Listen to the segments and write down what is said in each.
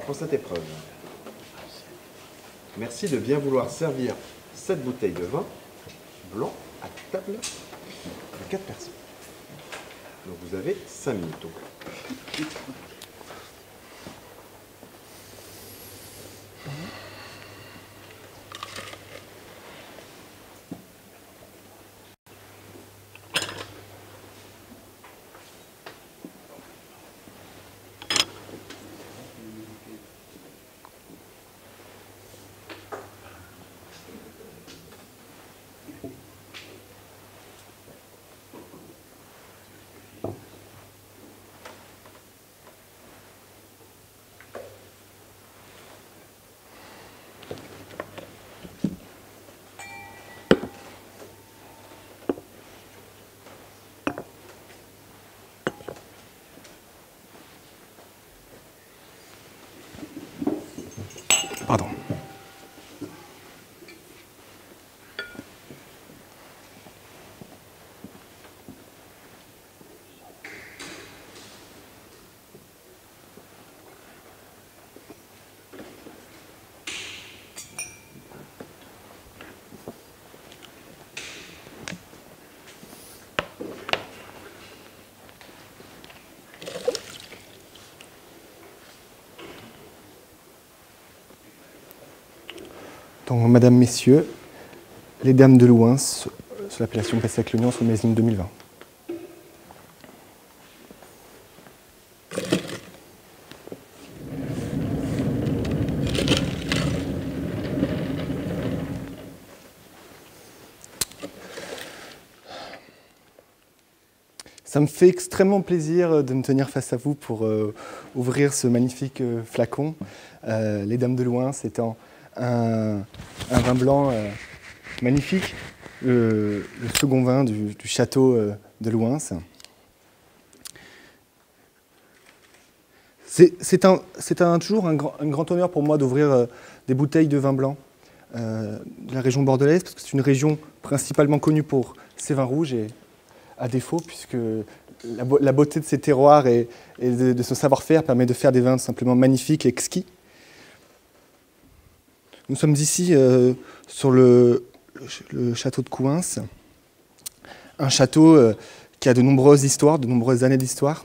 pour cette épreuve. Merci de bien vouloir servir cette bouteille de vin blanc à table de 4 personnes. Donc vous avez 5 minutes. Pardon. Donc, Madame, Messieurs, les Dames de Louhans, sous l'appellation Pessac-Legnan, sous le Mézine 2020. Ça me fait extrêmement plaisir de me tenir face à vous pour ouvrir ce magnifique flacon. Les Dames de Louhans étant un vin blanc magnifique, le second vin du château de Louhans. C'est toujours un grand honneur pour moi d'ouvrir des bouteilles de vin blanc de la région bordelaise, parce que c'est une région principalement connue pour ses vins rouges, et à défaut, puisque la beauté de ses terroirs et de son savoir-faire permet de faire des vins simplement magnifiques et exquis. Nous sommes ici sur le château de Couhins, un château qui a de nombreuses histoires, de nombreuses années d'histoire.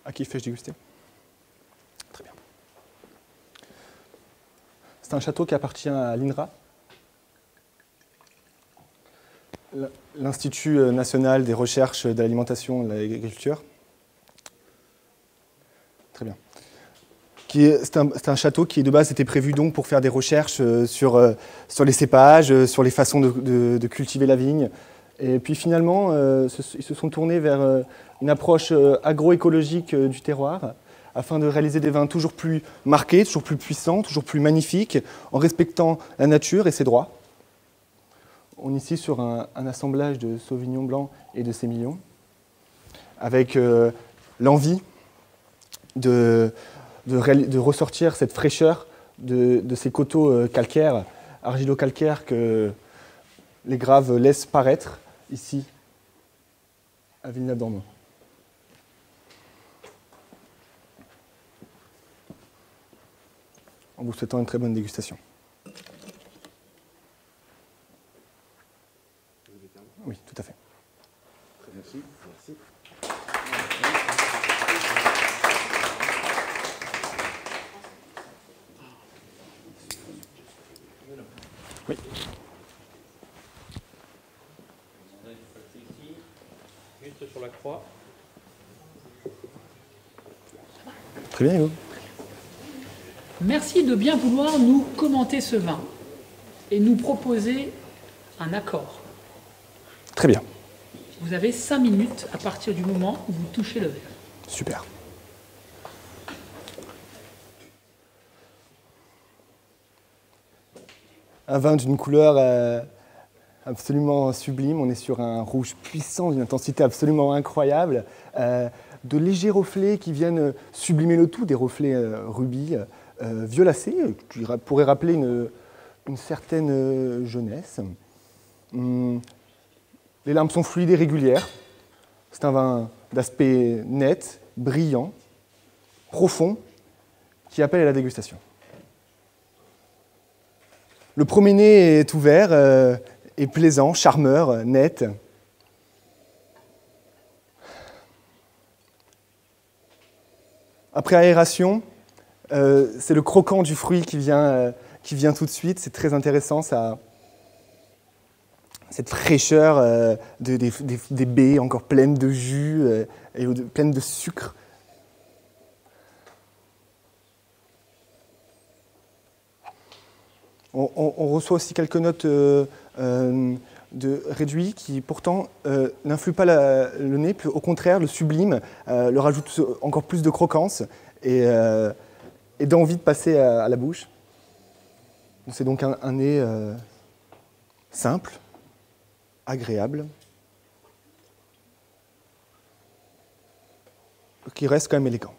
À qui fais-je déguster? Très bien. C'est un château qui appartient à l'INRA, l'Institut national des recherches de l'alimentation et de l'agriculture. Très bien. C'est un château qui, de base, était prévu donc pour faire des recherches sur les cépages, sur les façons de cultiver la vigne. Et puis finalement, ils se sont tournés vers une approche agroécologique du terroir, afin de réaliser des vins toujours plus marqués, toujours plus puissants, toujours plus magnifiques, en respectant la nature et ses droits. On est ici sur un assemblage de Sauvignon blanc et de Sémillon, avec l'envie de ressortir cette fraîcheur de ces coteaux calcaires, argilo-calcaires que les graves laissent paraître ici, à Villeneuve-d'Ornon. En vous souhaitant une très bonne dégustation. Oui, tout à fait. Très merci. Merci. Oui. Juste sur la croix. Très bien, Hugo. Merci de bien vouloir nous commenter ce vin et nous proposer un accord. Très bien. Vous avez 5 minutes à partir du moment où vous touchez le verre. Super. Un vin d'une couleur absolument sublime. On est sur un rouge puissant d'une intensité absolument incroyable. De légers reflets qui viennent sublimer le tout, des reflets rubis violacés, qui pourraient rappeler une certaine jeunesse. Les larmes sont fluides et régulières. C'est un vin d'aspect net, brillant, profond, qui appelle à la dégustation. Le premier nez est ouvert, est plaisant, charmeur, net. Après aération, c'est le croquant du fruit qui vient tout de suite. C'est très intéressant, ça. Cette fraîcheur des baies encore pleines de jus et pleines de sucre. On reçoit aussi quelques notes de réduit qui pourtant n'influent pas le nez, au contraire le sublime, leur ajoute encore plus de croquance et d'envie de passer à la bouche. C'est donc un nez simple, agréable, qui reste quand même élégant.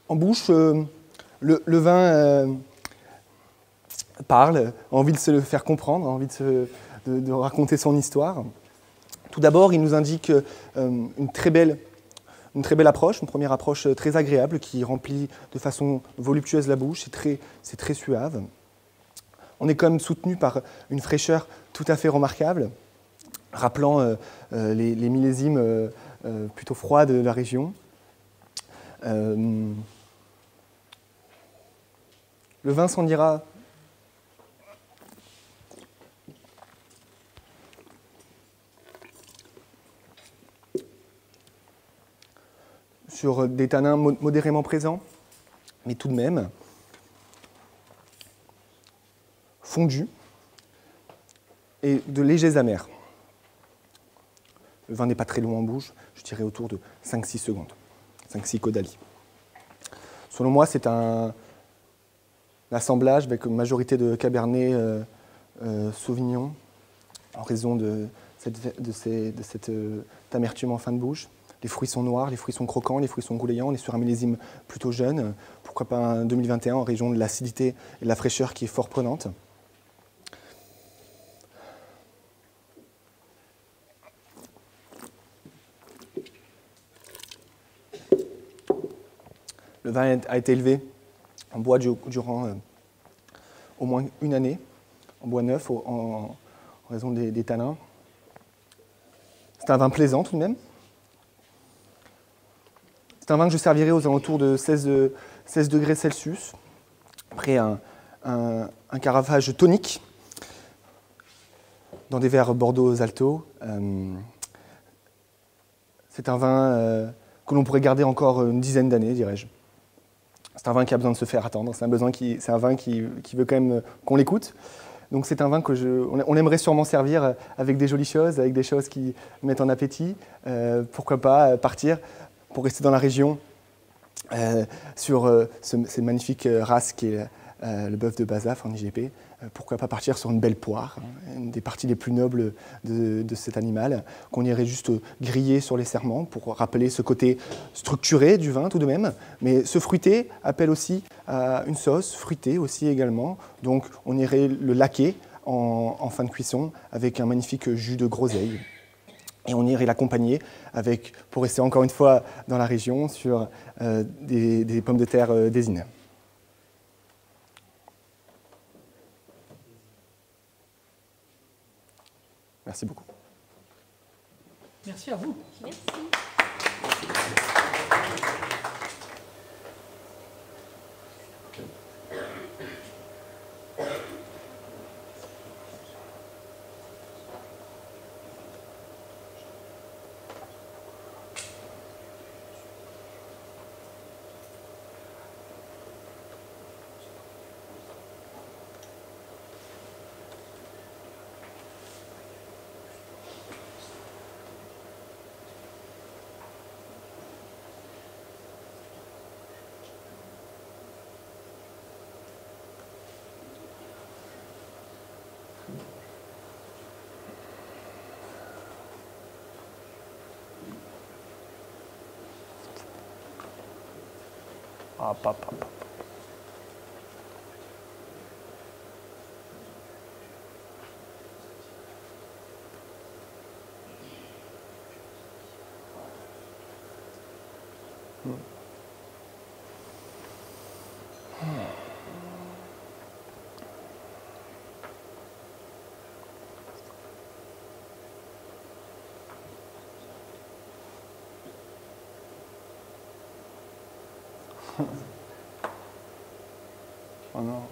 En bouche, le vin parle, a envie de se le faire comprendre, a envie de raconter son histoire. Tout d'abord, il nous indique une très belle approche, une première approche très agréable qui remplit de façon voluptueuse la bouche, c'est très suave. On est quand même soutenu par une fraîcheur tout à fait remarquable, rappelant les millésimes plutôt froids de la région. Le vin s'en ira sur des tanins modérément présents, mais tout de même fondus et de légers amers. Le vin n'est pas très long en bouche, je dirais autour de 5-6 secondes, 5-6 caudali. Selon moi, c'est un assemblage avec une majorité de Cabernet Sauvignon en raison de cette amertume en fin de bouche. Les fruits sont noirs, les fruits sont croquants, les fruits sont goulayants. On est sur un millésime plutôt jeune. Pourquoi pas un 2021 en région de l'acidité et de la fraîcheur qui est fort prenante. Le vin a été élevé en bois durant au moins une année, en bois neuf, en raison des tanins. C'est un vin plaisant tout de même. C'est un vin que je servirai aux alentours de 16 degrés Celsius, après un carafage tonique, dans des verres Bordeaux Alto. C'est un vin que l'on pourrait garder encore une dizaine d'années, dirais-je. C'est un vin qui a besoin de se faire attendre, c'est un vin qui veut quand même qu'on l'écoute. Donc c'est un vin on aimerait sûrement servir avec des jolies choses, avec des choses qui mettent en appétit. Pourquoi pas partir pour rester dans la région sur cette magnifique race qui est le bœuf de Bazaf en IGP. Pourquoi pas partir sur une belle poire, une des parties les plus nobles de cet animal, qu'on irait juste griller sur les serments pour rappeler ce côté structuré du vin tout de même. Mais ce fruité appelle aussi à une sauce fruitée aussi également. Donc on irait le laquer en fin de cuisson avec un magnifique jus de groseille. Et on irait l'accompagner avec, pour rester encore une fois dans la région, sur des pommes de terre d'Ésine. Merci beaucoup. Merci à vous. Merci. Hop, hop, hop. Oh non.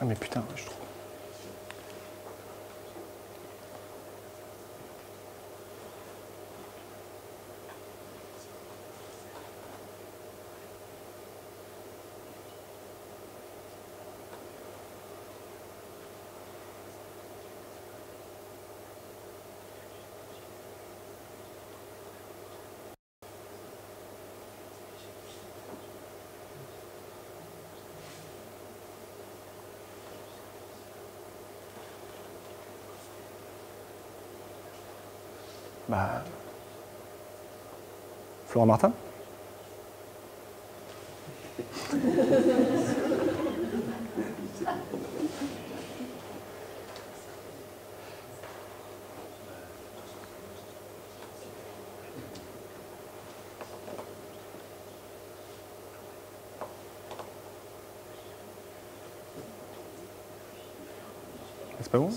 Ah mais putain, je trouve. Bah. Florent Martin? C'est pas bon?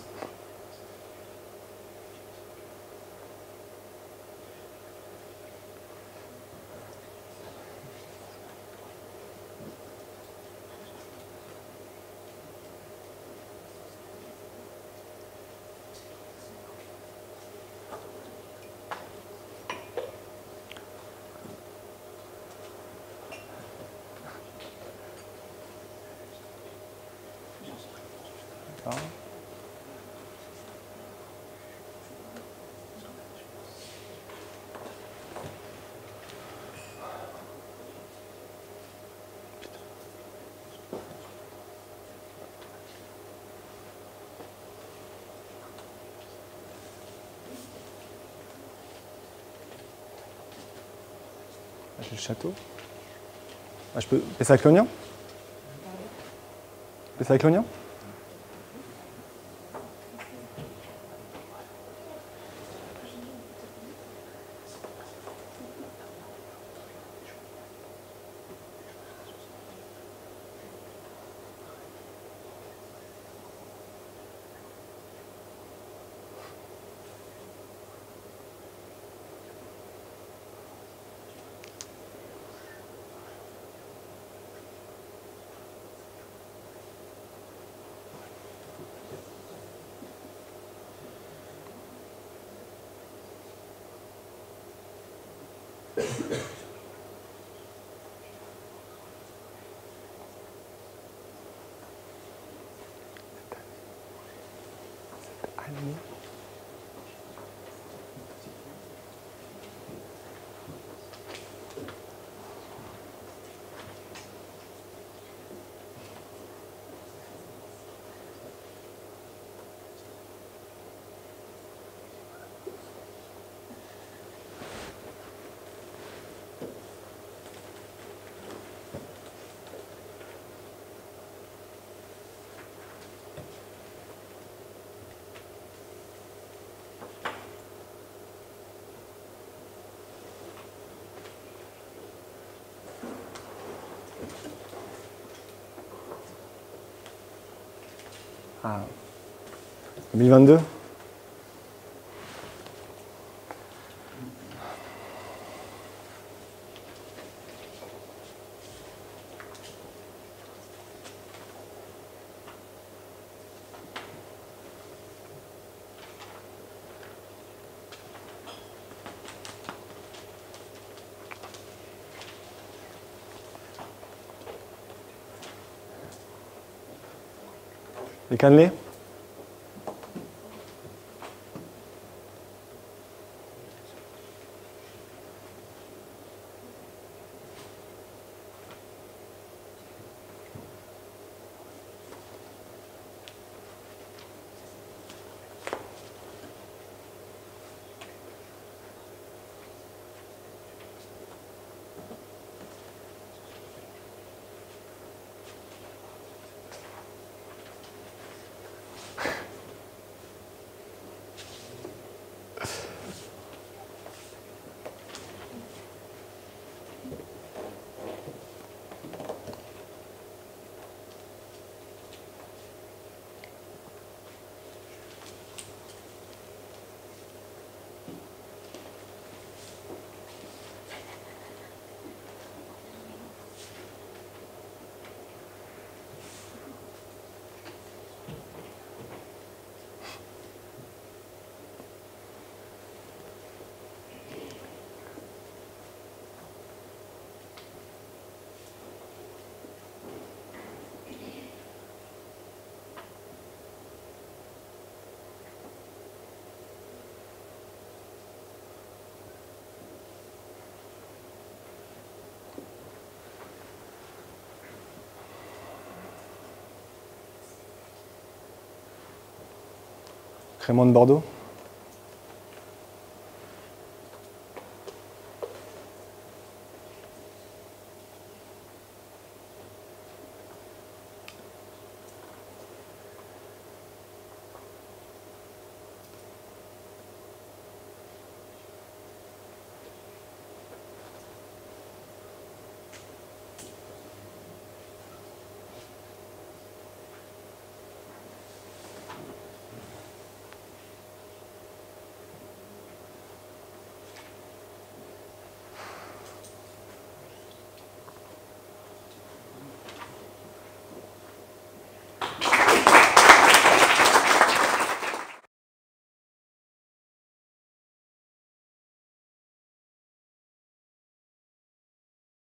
D'accord. J'ai le château. Ah, je peux passer avec l'oignon? Passer avec l'oignon? Allez. Ah. 2022? Les cannelés? Crémant de Bordeaux?